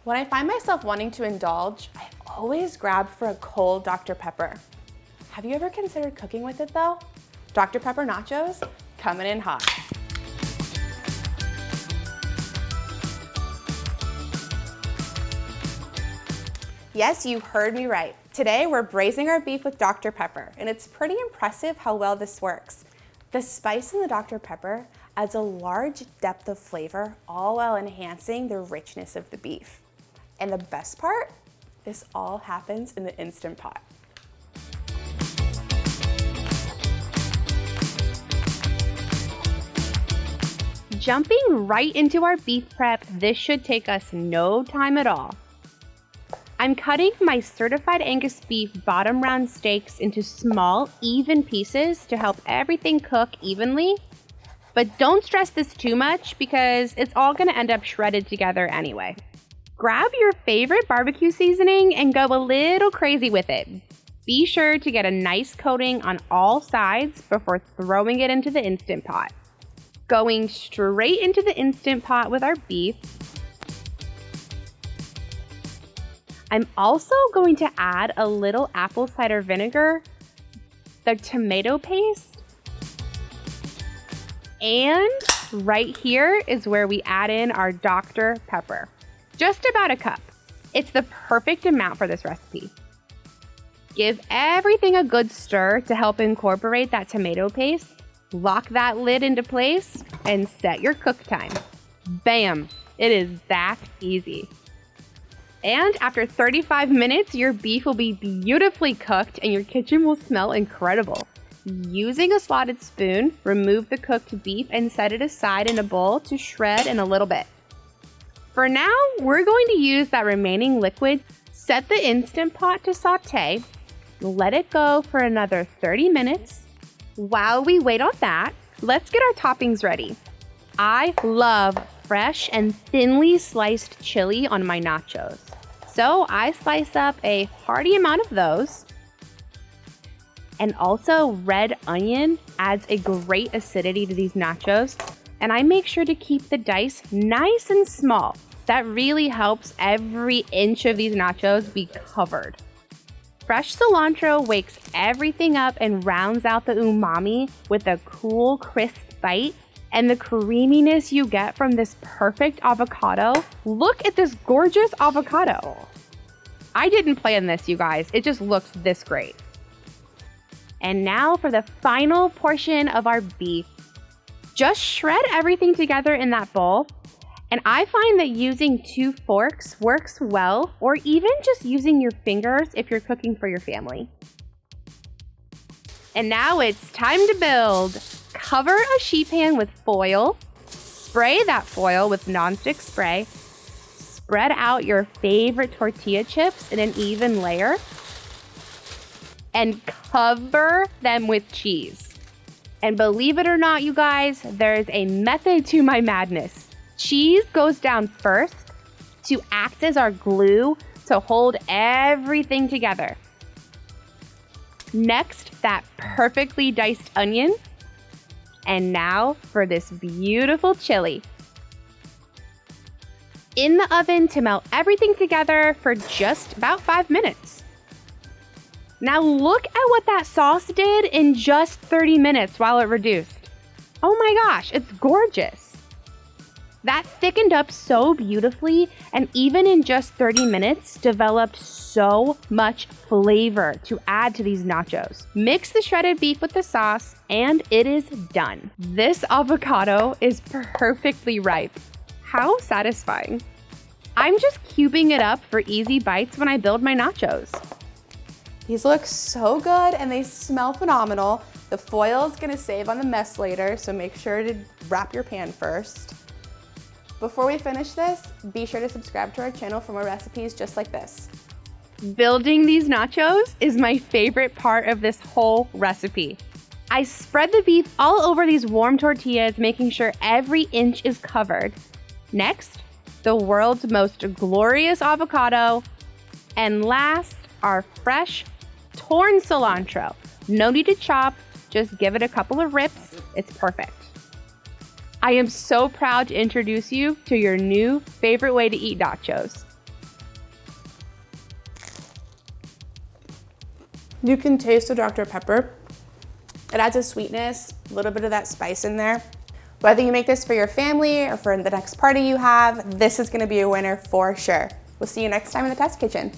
When I find myself wanting to indulge, I always grab for a cold Dr. Pepper. Have you ever considered cooking with it though? Dr. Pepper Nachos, coming in hot. Yes, you heard me right. Today we're braising our beef with Dr. Pepper, and it's pretty impressive how well this works. The spice in the Dr. Pepper adds a large depth of flavor, all while enhancing the richness of the beef. And the best part, this all happens in the Instant Pot. Jumping right into our beef prep, this should take us no time at all. I'm cutting my Certified Angus Beef bottom round steaks into small, even pieces to help everything cook evenly. But don't stress this too much because it's all gonna end up shredded together anyway. Grab your favorite barbecue seasoning and go a little crazy with it. Be sure to get a nice coating on all sides before throwing it into the Instant Pot. Going straight into the Instant Pot with our beef, I'm also going to add a little apple cider vinegar, the tomato paste, and right here is where we add in our Dr. Pepper. Just about a cup. It's the perfect amount for this recipe. Give everything a good stir to help incorporate that tomato paste. Lock that lid into place and set your cook time. Bam! It is that easy. And after 35 minutes, your beef will be beautifully cooked and your kitchen will smell incredible. Using a slotted spoon, remove the cooked beef and set it aside in a bowl to shred in a little bit. For now, we're going to use that remaining liquid, set the Instant Pot to saute, let it go for another 30 minutes. While we wait on that, let's get our toppings ready. I love fresh and thinly sliced chili on my nachos. So I slice up a hearty amount of those. And also red onion adds a great acidity to these nachos. And I make sure to keep the dice nice and small. That really helps every inch of these nachos be covered. Fresh cilantro wakes everything up and rounds out the umami with a cool, crisp bite. And the creaminess you get from this perfect avocado. Look at this gorgeous avocado. I didn't plan this, you guys. It just looks this great. And now for the final portion of our beef. Just shred everything together in that bowl. And I find that using 2 forks works well, or even just using your fingers if you're cooking for your family. And now it's time to build. Cover a sheet pan with foil, spray that foil with nonstick spray, spread out your favorite tortilla chips in an even layer, and cover them with cheese. And believe it or not, you guys, there's a method to my madness. Cheese goes down first to act as our glue to hold everything together. Next, that perfectly diced onion. And now for this beautiful chili. In the oven to melt everything together for just about 5 minutes. Now look at what that sauce did in just 30 minutes while it reduced. Oh my gosh, it's gorgeous. That thickened up so beautifully, and even in just 30 minutes, developed so much flavor to add to these nachos. Mix the shredded beef with the sauce, and it is done. This avocado is perfectly ripe. How satisfying. I'm just cubing it up for easy bites when I build my nachos. These look so good, and they smell phenomenal. The foil is gonna save on the mess later, so make sure to wrap your pan first. Before we finish this, be sure to subscribe to our channel for more recipes just like this. Building these nachos is my favorite part of this whole recipe. I spread the beef all over these warm tortillas, making sure every inch is covered. Next, the world's most glorious avocado. And last, our fresh torn cilantro. No need to chop, just give it a couple of rips. It's perfect. I am so proud to introduce you to your new favorite way to eat nachos. You can taste the Dr. Pepper. It adds a sweetness, a little bit of that spice in there. Whether you make this for your family or for the next party you have, this is gonna be a winner for sure. We'll see you next time in the test kitchen.